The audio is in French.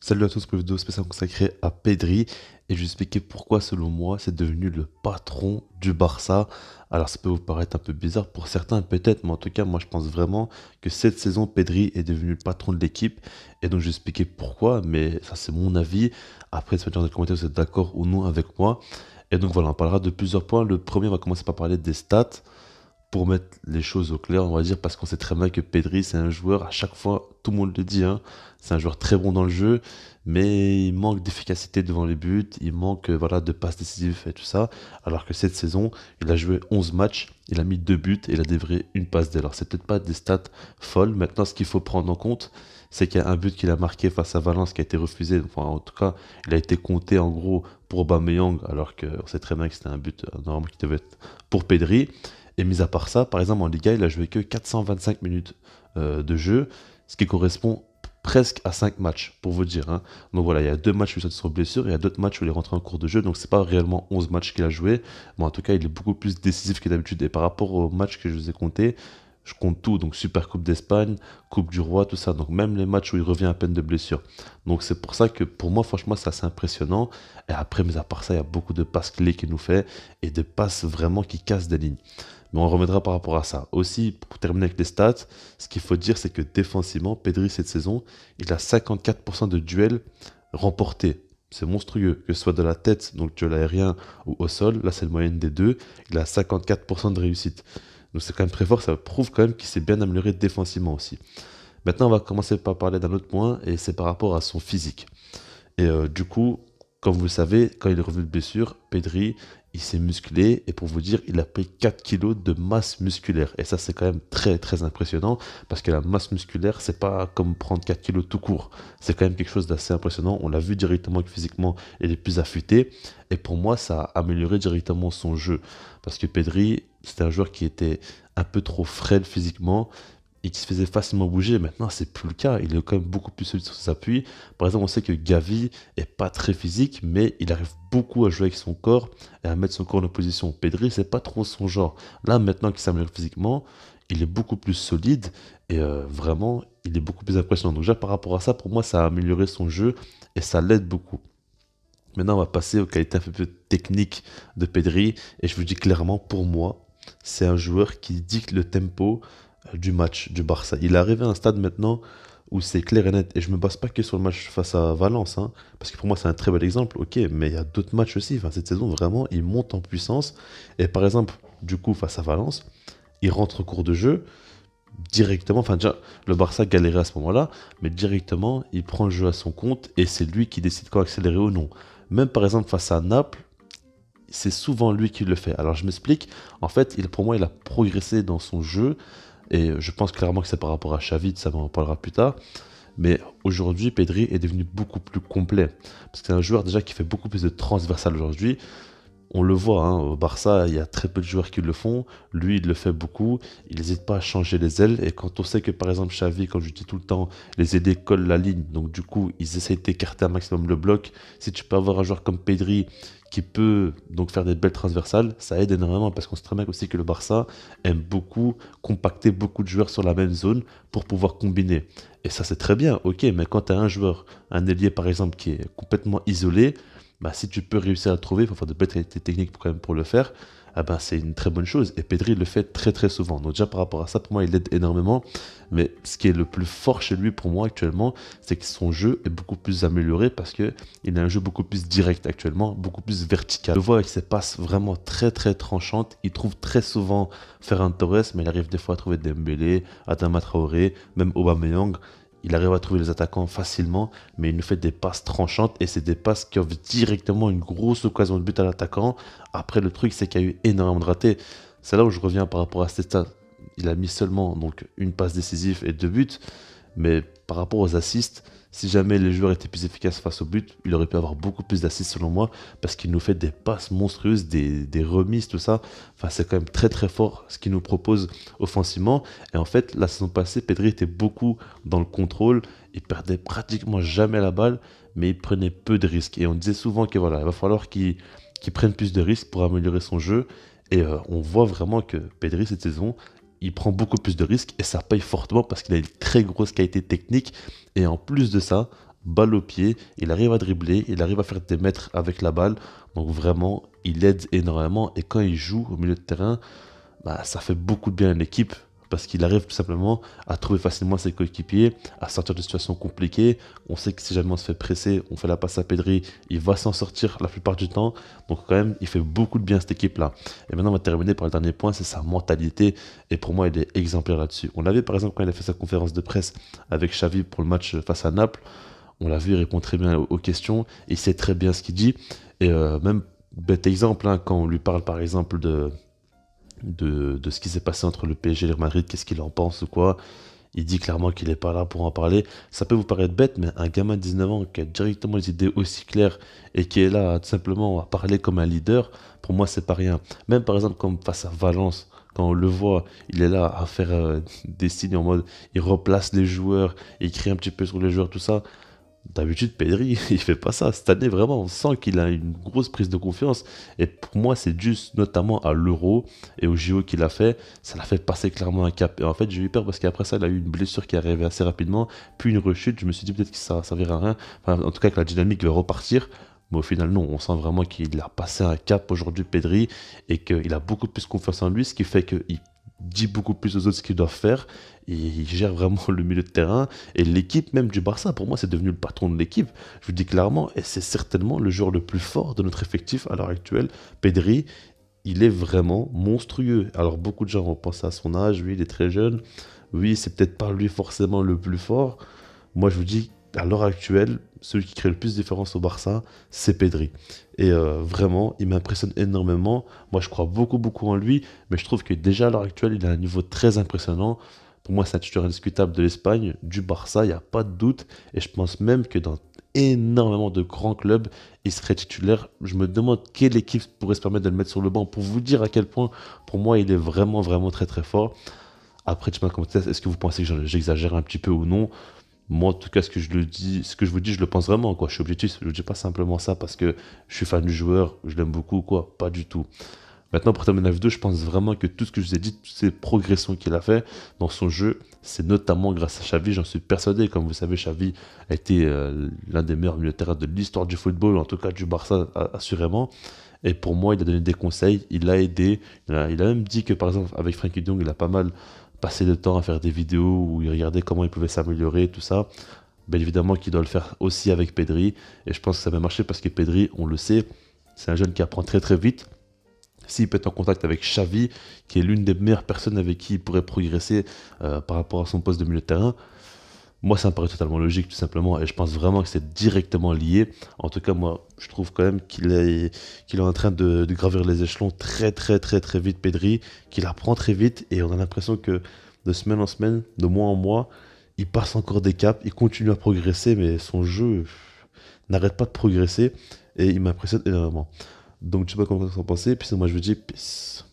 Salut à tous pour une vidéo spéciale consacrée à Pedri et je vais expliquer pourquoi selon moi c'est devenu le patron du Barça. Alors ça peut vous paraître un peu bizarre pour certains peut-être, mais en tout cas moi je pense vraiment que cette saison Pedri est devenu le patron de l'équipe et donc je vais expliquer pourquoi, mais ça c'est mon avis. Après, ça va dire dans les commentaires si vous êtes d'accord ou non avec moi. Et donc voilà, on parlera de plusieurs points. Le premier, on va commencer par parler des stats pour mettre les choses au clair, on va dire, parce qu'on sait très bien que Pedri, c'est un joueur, à chaque fois, tout le monde le dit, hein, c'est un joueur très bon dans le jeu, mais il manque d'efficacité devant les buts, il manque voilà, de passes décisives et tout ça, alors que cette saison, il a joué 11 matchs, il a mis 2 buts et il a délivré une passe D. Alors, c'est peut-être pas des stats folles. Maintenant, ce qu'il faut prendre en compte, c'est qu'il y a un but qu'il a marqué face à Valence qui a été refusé. Enfin, en tout cas, il a été compté en gros pour Aubameyang, alors qu'on sait très bien que c'était un but normalement qui devait être pour Pedri. Et mis à part ça, par exemple en Liga, il a joué que 425 minutes de jeu, ce qui correspond presque à 5 matchs, pour vous dire, hein. Donc voilà, il y a 2 matchs où il est sur blessure, et il y a d'autres matchs où il est rentré en cours de jeu, donc c'est pas réellement 11 matchs qu'il a joué, mais en tout cas, il est beaucoup plus décisif que d'habitude. Et par rapport aux matchs que je vous ai comptés, je compte tout, donc Super Coupe d'Espagne, Coupe du Roi, tout ça, donc même les matchs où il revient à peine de blessure. Donc c'est pour ça que pour moi, franchement, c'est assez impressionnant. Et après, mis à part ça, il y a beaucoup de passes clés qu'il nous fait, et de passes vraiment qui cassent des lignes. Mais on reviendra par rapport à ça. Aussi, pour terminer avec les stats, ce qu'il faut dire, c'est que défensivement, Pedri, cette saison, il a 54% de duels remportés. C'est monstrueux, que ce soit de la tête, donc duel aérien, ou au sol. Là, c'est le moyenne des deux. Il a 54% de réussite. Donc c'est quand même très fort. Ça prouve quand même qu'il s'est bien amélioré défensivement aussi. Maintenant, on va commencer par parler d'un autre point, et c'est par rapport à son physique. Et du coup, comme vous le savez, quand il est revenu de blessure, Pedri, il s'est musclé et pour vous dire, il a pris 4 kilos de masse musculaire. Et ça, c'est quand même très très impressionnant parce que la masse musculaire, c'est pas comme prendre 4 kilos tout court. C'est quand même quelque chose d'assez impressionnant. On l'a vu directement que physiquement, il est plus affûté. Et pour moi, ça a amélioré directement son jeu. Parce que Pedri, c'était un joueur qui était un peu trop frêle physiquement et qui se faisait facilement bouger. Maintenant, c'est plus le cas. Il est quand même beaucoup plus solide sur ses appuis. Par exemple, on sait que Gavi est pas très physique, mais il arrive beaucoup à jouer avec son corps et à mettre son corps en opposition. Pedri, c'est pas trop son genre. Là, maintenant qu'il s'améliore physiquement, il est beaucoup plus solide et vraiment, il est beaucoup plus impressionnant. Donc déjà, par rapport à ça, pour moi, ça a amélioré son jeu et ça l'aide beaucoup. Maintenant, on va passer aux qualités un peu plus techniques de Pedri. Et je vous dis clairement, pour moi, c'est un joueur qui dicte le tempo du match du Barça. Il est arrivé à un stade maintenant où c'est clair et net. Et je me base pas que sur le match face à Valence, hein, parce que pour moi, c'est un très bel exemple. Ok, mais il y a d'autres matchs aussi. Enfin, cette saison, vraiment, il monte en puissance. Et par exemple, du coup, face à Valence, il rentre au cours de jeu directement, enfin déjà le Barça galérait à ce moment-là, mais directement il prend le jeu à son compte et c'est lui qui décide quand accélérer ou non. Même par exemple face à Naples, c'est souvent lui qui le fait. Alors je m'explique, en fait pour moi il a progressé dans son jeu et je pense clairement que c'est par rapport à Xavi, ça on en parlera plus tard. Mais aujourd'hui, Pedri est devenu beaucoup plus complet. Parce que c'est un joueur déjà qui fait beaucoup plus de transversal aujourd'hui. On le voit, hein, au Barça, il y a très peu de joueurs qui le font. Lui, il le fait beaucoup. Il n'hésite pas à changer les ailes. Et quand on sait que, par exemple, Xavi, comme je dis tout le temps, les ailiers collent la ligne. Donc, du coup, ils essayent d'écarter un maximum le bloc. Si tu peux avoir un joueur comme Pedri qui peut donc faire des belles transversales, ça aide énormément parce qu'on sait très bien aussi que le Barça aime beaucoup compacter beaucoup de joueurs sur la même zone pour pouvoir combiner. Et ça, c'est très bien, ok, mais quand tu as un joueur, un ailier par exemple, qui est complètement isolé, bah, si tu peux réussir à le trouver, il faut faire de belles qualités techniques quand même pour le faire, ah ben, c'est une très bonne chose. Et Pedri le fait très très souvent. Donc déjà par rapport à ça, pour moi, il aide énormément. Mais ce qui est le plus fort chez lui pour moi actuellement, c'est que son jeu est beaucoup plus amélioré parce que il a un jeu beaucoup plus direct actuellement, beaucoup plus vertical. Je le vois avec ses passes vraiment très très tranchantes. Il trouve très souvent Ferran Torres, mais il arrive des fois à trouver Dembélé, Adama Traoré, même Aubameyang. Il arrive à trouver les attaquants facilement, mais il nous fait des passes tranchantes et c'est des passes qui offrent directement une grosse occasion de but à l'attaquant. Après, le truc, c'est qu'il y a eu énormément de ratés. C'est là où je reviens par rapport à ces stats. Il a mis seulement donc une passe décisive et 2 buts, mais par rapport aux assists, si jamais les joueurs étaient plus efficaces face au but, il aurait pu avoir beaucoup plus d'assists selon moi, parce qu'il nous fait des passes monstrueuses, des remises, tout ça. Enfin, c'est quand même très très fort ce qu'il nous propose offensivement. Et en fait, la saison passée, Pedri était beaucoup dans le contrôle, il perdait pratiquement jamais la balle, mais il prenait peu de risques. Et on disait souvent que voilà, il va falloir qu'il prenne plus de risques pour améliorer son jeu. Et on voit vraiment que Pedri, cette saison, il prend beaucoup plus de risques et ça paye fortement parce qu'il a une très grosse qualité technique. Et en plus de ça, balle au pied, il arrive à dribbler, il arrive à faire des mètres avec la balle. Donc vraiment, il aide énormément. Et quand il joue au milieu de terrain, bah, ça fait beaucoup de bien à l'équipe parce qu'il arrive tout simplement à trouver facilement ses coéquipiers, à sortir de situations compliquées. On sait que si jamais on se fait presser, on fait la passe à Pedri, il va s'en sortir la plupart du temps. Donc quand même, il fait beaucoup de bien cette équipe-là. Et maintenant, on va terminer par le dernier point, c'est sa mentalité. Et pour moi, il est exemplaire là-dessus. On l'a vu par exemple quand il a fait sa conférence de presse avec Xavi pour le match face à Naples. On l'a vu, il répond très bien aux questions, il sait très bien ce qu'il dit. Et même bête exemple, hein, quand on lui parle par exemple de ce qui s'est passé entre le PSG et le Real Madrid, qu'est-ce qu'il en pense ou quoi. Il dit clairement qu'il n'est pas là pour en parler. Ça peut vous paraître bête, mais un gamin de 19 ans qui a directement les idées aussi claires et qui est là tout simplement à parler comme un leader, pour moi, c'est pas rien. Même par exemple, comme face à Valence, quand on le voit, il est là à faire des signes en mode il replace les joueurs, il crie un petit peu sur les joueurs, tout ça. D'habitude, Pedri, il fait pas ça. Cette année, vraiment, on sent qu'il a une grosse prise de confiance. Et pour moi, c'est dû notamment à l'Euro et au JO qu'il a fait. Ça l'a fait passer clairement un cap. Et en fait, j'ai eu peur parce qu'après ça, il a eu une blessure qui est arrivée assez rapidement, puis une rechute. Je me suis dit peut-être que ça ne servira à rien. Enfin, en tout cas, que la dynamique va repartir. Mais au final, non, on sent vraiment qu'il a passé un cap aujourd'hui, Pedri, et qu'il a beaucoup plus confiance en lui, ce qui fait qu'il dit beaucoup plus aux autres ce qu'ils doivent faire. Et il gère vraiment le milieu de terrain. Et l'équipe même du Barça, pour moi, c'est devenu le patron de l'équipe. Je vous dis clairement, et c'est certainement le joueur le plus fort de notre effectif à l'heure actuelle. Pedri, il est vraiment monstrueux. Alors beaucoup de gens vont penser à son âge, oui, il est très jeune. Oui, c'est peut-être pas lui forcément le plus fort. Moi, je vous dis, à l'heure actuelle, celui qui crée le plus de différence au Barça, c'est Pedri. Et vraiment, il m'impressionne énormément. Moi, je crois beaucoup, beaucoup en lui, mais je trouve que déjà à l'heure actuelle, il a un niveau très impressionnant. Pour moi, c'est un titulaire indiscutable de l'Espagne, du Barça, il n'y a pas de doute. Et je pense même que dans énormément de grands clubs, il serait titulaire. Je me demande quelle équipe pourrait se permettre de le mettre sur le banc pour vous dire à quel point, pour moi, il est vraiment, vraiment très, très fort. Après, tu m'as commenté, est-ce que vous pensez que j'exagère un petit peu ou non? Moi, en tout cas, ce que je vous dis, je le pense vraiment, quoi. Je suis objectif. Je ne dis pas simplement ça parce que je suis fan du joueur, je l'aime beaucoup, quoi. Pas du tout. Maintenant, pour terminer la vidéo, je pense vraiment que tout ce que je vous ai dit, toutes ces progressions qu'il a fait dans son jeu, c'est notamment grâce à Xavi, j'en suis persuadé. Comme vous savez, Xavi a été l'un des meilleurs milieux de terrain de l'histoire du football, en tout cas du Barça, assurément. Et pour moi, il a donné des conseils, il a aidé. Il a même dit que, par exemple, avec Frenkie de Jong, il a pas mal passé de temps à faire des vidéos où il regardait comment il pouvait s'améliorer, tout ça. Bien évidemment qu'il doit le faire aussi avec Pedri. Et je pense que ça va marcher parce que Pedri, on le sait, c'est un jeune qui apprend très très vite. S'il peut être en contact avec Xavi, qui est l'une des meilleures personnes avec qui il pourrait progresser par rapport à son poste de milieu de terrain, moi ça me paraît totalement logique tout simplement et je pense vraiment que c'est directement lié. En tout cas moi je trouve quand même qu'il est en train de gravir les échelons très très très très vite Pedri, qu'il apprend très vite et on a l'impression que de semaine en semaine, de mois en mois, il passe encore des caps, il continue à progresser mais son jeu n'arrête pas de progresser et il m'impressionne énormément. Donc je sais pas comment vous en pensez, puis moi je vous dis peace.